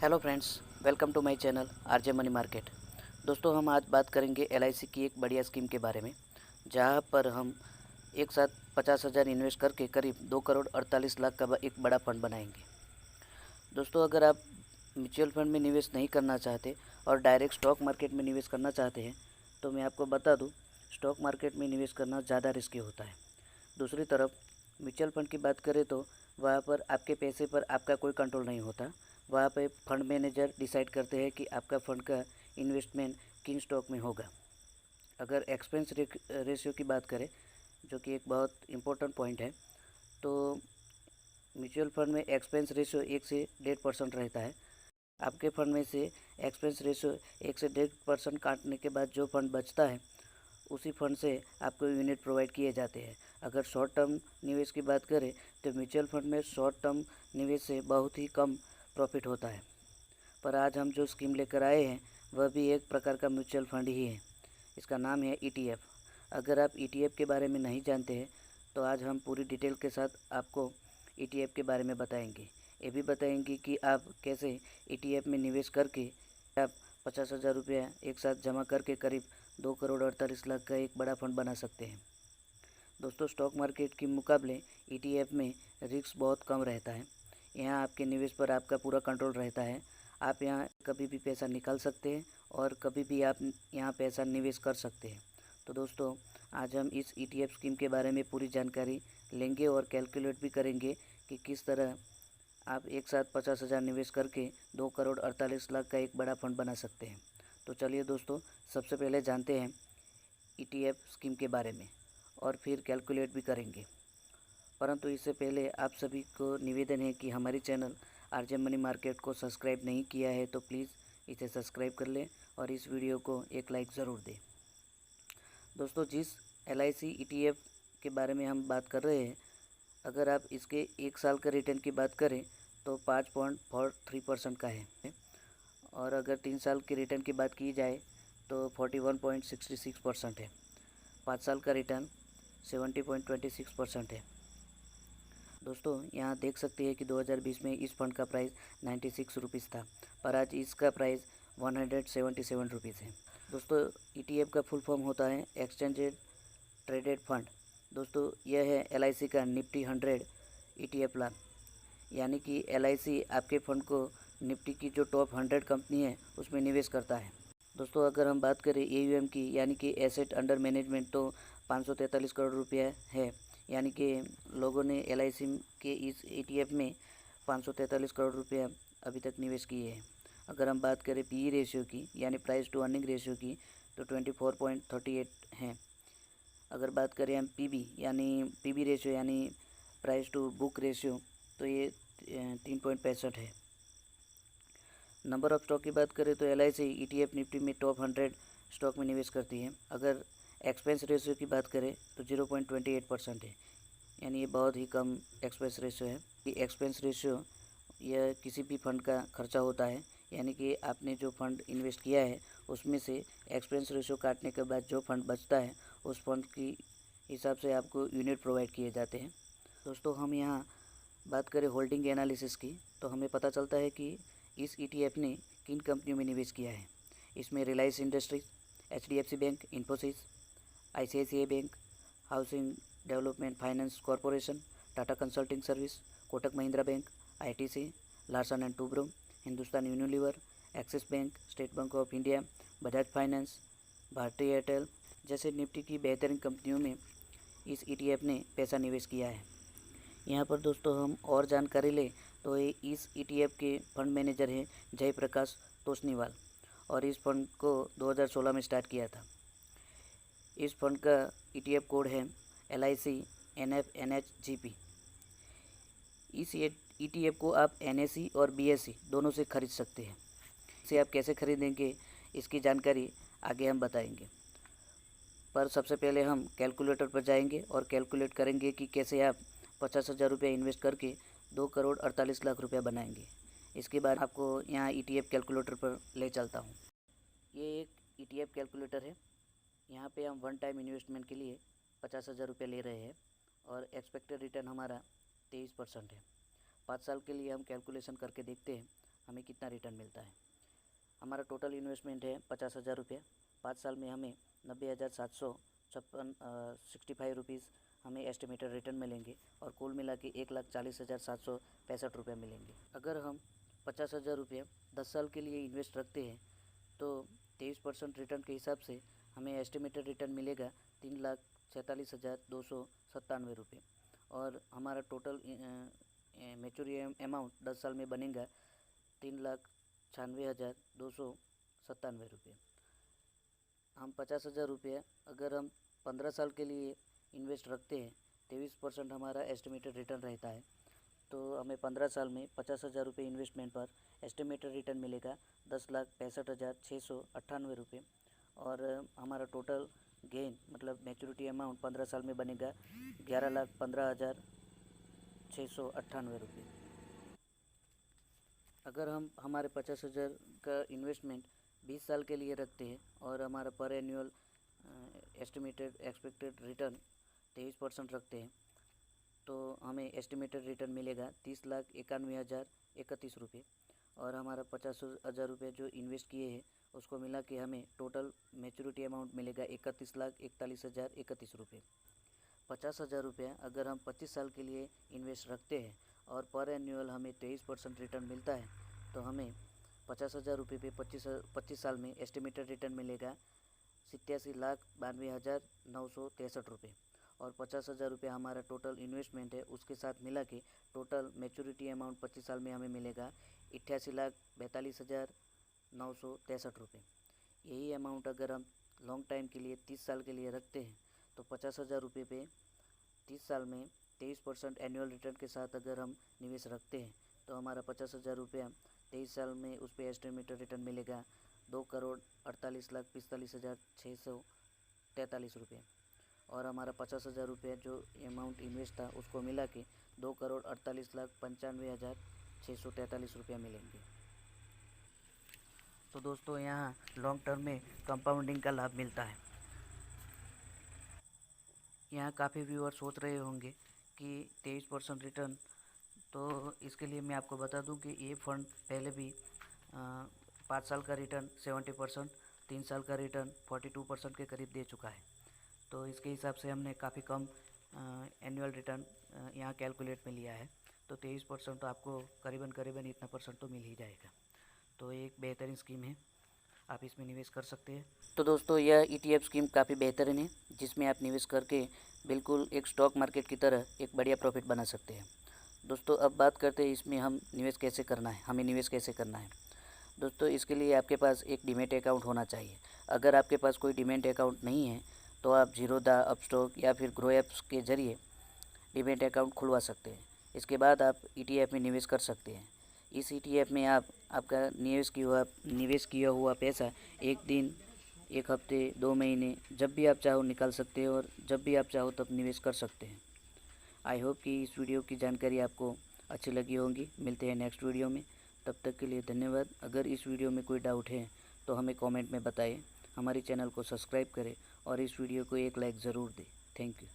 Hello friends, welcome to my channel RJ Money Market. दोस्तों, हम आज बात करेंगे एलआईसी की एक बढ़िया स्कीम के बारे में, जहां पर हम एक साथ 50,000 इन्वेस्ट करके करीब 2 करोड़ 48 लाख का एक बड़ा फंड बनाएंगे। दोस्तों, अगर आप म्यूचुअल फंड में निवेश नहीं करना चाहते और डायरेक्ट स्टॉक मार्केट में निवेश करना चाहते हैं, तो मैं आपको बता दूं, स्टॉक मार्केट में निवेश करना ज़्यादा रिस्की होता है। दूसरी तरफ म्यूचुअल फंड की बात करें तो वहाँ पर आपके पैसे पर आपका कोई कंट्रोल नहीं होता। वहाँ पे फंड मैनेजर डिसाइड करते हैं कि आपका फंड का इन्वेस्टमेंट किन स्टॉक में होगा। अगर एक्सपेंस रेशियो की बात करें, जो कि एक बहुत इम्पोर्टेंट पॉइंट है, तो म्यूचुअल फंड में एक्सपेंस रेशियो 1 से 1.5% रहता है। आपके फंड में से एक्सपेंस रेशियो 1 से 1.5% काटने के बाद जो फंड बचता है, उसी फंड से आपको यूनिट प्रोवाइड किए जाते हैं। अगर शॉर्ट टर्म निवेश की बात करें तो म्यूचुअल फंड में शॉर्ट टर्म निवेश से बहुत ही कम प्रॉफिट होता है। पर आज हम जो स्कीम लेकर आए हैं वह भी एक प्रकार का म्यूचुअल फंड ही है। इसका नाम है ईटीएफ। अगर आप ईटीएफ के बारे में नहीं जानते हैं तो आज हम पूरी डिटेल के साथ आपको ईटीएफ के बारे में बताएंगे। ये भी बताएंगे कि आप कैसे ईटीएफ में निवेश करके आप 50,000 रुपया एक साथ जमा करके करीब 2 करोड़ 48 लाख का एक बड़ा फंड बना सकते हैं। दोस्तों, स्टॉक मार्केट के मुकाबले ईटीएफ में रिस्क बहुत कम रहता है। यहाँ आपके निवेश पर आपका पूरा कंट्रोल रहता है। आप यहाँ कभी भी पैसा निकाल सकते हैं और कभी भी आप यहाँ पैसा निवेश कर सकते हैं। तो दोस्तों, आज हम इस ईटीएफ स्कीम के बारे में पूरी जानकारी लेंगे और कैलकुलेट भी करेंगे कि किस तरह आप एक साथ 50,000 निवेश करके 2 करोड़ 48 लाख का एक बड़ा फंड बना सकते हैं। तो चलिए दोस्तों, सबसे पहले जानते हैं ईटीएफ स्कीम के बारे में और फिर कैलकुलेट भी करेंगे। परंतु इससे पहले आप सभी को निवेदन है कि हमारे चैनल आरजे मनी मार्केट को सब्सक्राइब नहीं किया है तो प्लीज़ इसे सब्सक्राइब कर लें और इस वीडियो को एक लाइक ज़रूर दें। दोस्तों, जिस एलआईसी ईटीएफ के बारे में हम बात कर रहे हैं, अगर आप इसके एक साल का रिटर्न की बात करें तो 5.43% का है, और अगर 3 साल के रिटर्न की बात की जाए तो 41.66% है। 5 साल का रिटर्न 70.26% है। दोस्तों, यहाँ देख सकते हैं कि 2020 में इस फंड का प्राइस 96 रुपीज़ था, पर आज इसका प्राइस 177 रुपीज़ है। दोस्तों, ईटीएफ का फुल फॉर्म होता है एक्सचेंजेड ट्रेडेड फंड। दोस्तों, यह है एलआईसी का निफ्टी 100 ईटीएफ प्लान, यानी कि एलआईसी आपके फंड को निफ्टी की जो टॉप 100 कंपनी है उसमें निवेश करता है। दोस्तों, अगर हम बात करें एयूएम की, यानी कि एसेट अंडर मैनेजमेंट, तो 543 करोड़ रुपया है। यानी कि लोगों ने एलआईसी के इस ईटीएफ में 543 करोड़ रुपया अभी तक निवेश किए हैं। अगर हम बात करें पीई रेशियो की, यानी प्राइस टू अर्निंग रेशियो की, तो 24.38 है। अगर बात करें हम पीबी यानी पीबी रेशियो यानी प्राइस टू बुक रेशियो, तो ये 3.65 है। नंबर ऑफ स्टॉक की बात करें तो एलआईसी ईटीएफ निफ्टी में टॉप 100 स्टॉक में निवेश करती है। अगर एक्सपेंस रेशियो की बात करें तो 0.28% है, यानी ये बहुत ही कम एक्सपेंस रेशियो है। ये एक्सपेंस रेशियो यह किसी भी फंड का खर्चा होता है, यानी कि आपने जो फंड इन्वेस्ट किया है उसमें से एक्सपेंस रेशियो काटने के बाद जो फंड बचता है उस फंड की हिसाब से आपको यूनिट प्रोवाइड किए जाते हैं। दोस्तों, हम यहाँ बात करें होल्डिंग एनालिसिस की, तो हमें पता चलता है कि इस ईटीएफ ने किन कंपनियों में निवेश किया है। इसमें Reliance Industries, HDFC bank, Infosys, ICICI bank, housing development finance corporation, Tata consulting service, Kotak Mahindra bank, ITC, Larsen and Toubro, Hindustan Unilever, Axis bank, State Bank of India, Bajaj finance, Bharti Airtel जैसे निफ्टी की बेहतरीन कंपनियों में इस ईटीएफ ने पैसा निवेश किया है। यहाँ पर दोस्तों हम और जानकारी लें तो ये इस ईटीएफ के फंड मैनेजर हैं जयप्रकाश तोष्णीवाल, और इस फंड को 2016 में स्टार्ट किया था। इस फंड का ईटीएफ कोड है LIC NFNHGP। इस ईटीएफ को आप NSE और BSE दोनों से खरीद सकते हैं। इसे आप कैसे खरीदेंगे इसकी जानकारी आगे हम बताएंगे, पर सबसे पहले हम कैलकुलेटर पर जाएंगे और कैलकुलेट करेंगे कि कैसे आप 50,000 रुपया इन्वेस्ट करके 2 करोड़ 48 लाख रुपया बनाएंगे। इसके बाद आपको यहाँ ईटीएफ कैलकुलेटर पर ले चलता हूँ। ये एक ईटीएफ कैलकुलेटर है। यहाँ पे हम वन टाइम इन्वेस्टमेंट के लिए 50,000 रुपया ले रहे हैं और एक्सपेक्टेड रिटर्न हमारा 23% है। 5 साल के लिए हम कैलकुलेशन करके देखते हैं हमें कितना रिटर्न मिलता है। हमारा टोटल इन्वेस्टमेंट है 50,000 रुपये। 5 साल में हमें 90,756 ₹65 हमें एस्टिमेटेड रिटर्न मिलेंगे और कुल मिला के 1,40,765 रुपये मिलेंगे। अगर हम 50,000 रुपये 10 साल के लिए इन्वेस्ट रखते हैं तो 23% रिटर्न के हिसाब से हमें एस्टिमेटेड रिटर्न मिलेगा 3,46,297 रुपये और हमारा टोटल मैच्योरिटी अमाउंट 10 साल में बनेगा 3,96,297 रुपये। हम 50,000 रुपये अगर हम 15 साल के लिए इन्वेस्ट रखते हैं 23% हमारा एस्टिमेटेड रिटर्न रहता है, तो हमें 15 साल में 50,000 रुपये इन्वेस्टमेंट पर एस्टिमेटेड रिटर्न मिलेगा 10,65,698 रुपये और हमारा टोटल गेन मतलब मैच्योरिटी अमाउंट 15 साल में बनेगा 11,15,698 रुपये। अगर हम हमारे 50,000 का इन्वेस्टमेंट 20 साल के लिए रखते हैं और हमारा पर एनुअल एस्टिमेटेड एक्सपेक्टेड रिटर्न 23% रखते हैं तो हमें एस्टिमेटेड रिटर्न मिलेगा 30,91,031 रुपये और हमारा 50,000 रुपये जो इन्वेस्ट किए हैं उसको मिला के हमें टोटल मैच्योरिटी अमाउंट मिलेगा 31,41,031 रुपये। 50,000 रुपये अगर हम 25 साल के लिए इन्वेस्ट रखते हैं और पर एनुअल हमें 23% रिटर्न मिलता है तो हमें 50,000 रुपये पे 25 साल में एस्टिमेटेड रिटर्न मिलेगा 87,92,963 रुपये और 50,000 रुपये हमारा टोटल इन्वेस्टमेंट है उसके साथ मिला के टोटल मैच्योरिटी अमाउंट 25 साल में हमें मिलेगा 88,42,963 रुपये। यही अमाउंट अगर हम लॉन्ग टाइम के लिए 30 साल के लिए रखते हैं तो 50,000 रुपये पे 30 साल में 23% एनुअल रिटर्न के साथ अगर हम निवेश रखते हैं तो हमारा 50,000 रुपया 23 साल में उस पर एस्टिमेटेड रिटर्न मिलेगा 2,48,45,643 रुपये और हमारा 50,000 रुपये जो अमाउंट इन्वेस्ट था उसको मिला के 2,48,95,643 रुपया मिलेंगे। तो दोस्तों यहाँ लॉन्ग टर्म में कंपाउंडिंग का लाभ मिलता है। यहाँ काफ़ी व्यूअर सोच रहे होंगे कि 23% रिटर्न, तो इसके लिए मैं आपको बता दूं कि ये फंड पहले भी 5 साल का रिटर्न 70%, 3 साल का रिटर्न 42% के करीब दे चुका है। तो इसके हिसाब से हमने काफ़ी कम एनुअल रिटर्न यहाँ कैलकुलेट में लिया है। तो 23% तो आपको करीबन इतना परसेंट तो मिल ही जाएगा। तो एक बेहतरीन स्कीम है, आप इसमें निवेश कर सकते हैं। तो दोस्तों यह ETF स्कीम काफ़ी बेहतरीन है जिसमें आप निवेश करके बिल्कुल एक स्टॉक मार्केट की तरह एक बढ़िया प्रॉफिट बना सकते हैं। दोस्तों अब बात करते हैं इसमें हमें निवेश कैसे करना है। दोस्तों इसके लिए आपके पास एक डीमैट अकाउंट होना चाहिए। अगर आपके पास कोई डीमैट अकाउंट नहीं है तो आप जीरोधा, अपस्टॉक या फिर ग्रो एप्स के ज़रिए डीमैट अकाउंट खुलवा सकते हैं। इसके बाद आप ETF में निवेश कर सकते हैं। इस ETF में आप आपका निवेश किया हुआ पैसा एक दिन, एक हफ्ते, 2 महीने जब भी आप चाहो निकाल सकते हैं और जब भी आप चाहो तब निवेश कर सकते हैं। आई होप कि इस वीडियो की जानकारी आपको अच्छी लगी होगी। मिलते हैं नेक्स्ट वीडियो में, तब तक के लिए धन्यवाद। अगर इस वीडियो में कोई डाउट है तो हमें कमेंट में बताएं। हमारे चैनल को सब्सक्राइब करें और इस वीडियो को एक लाइक ज़रूर दें। Thank you.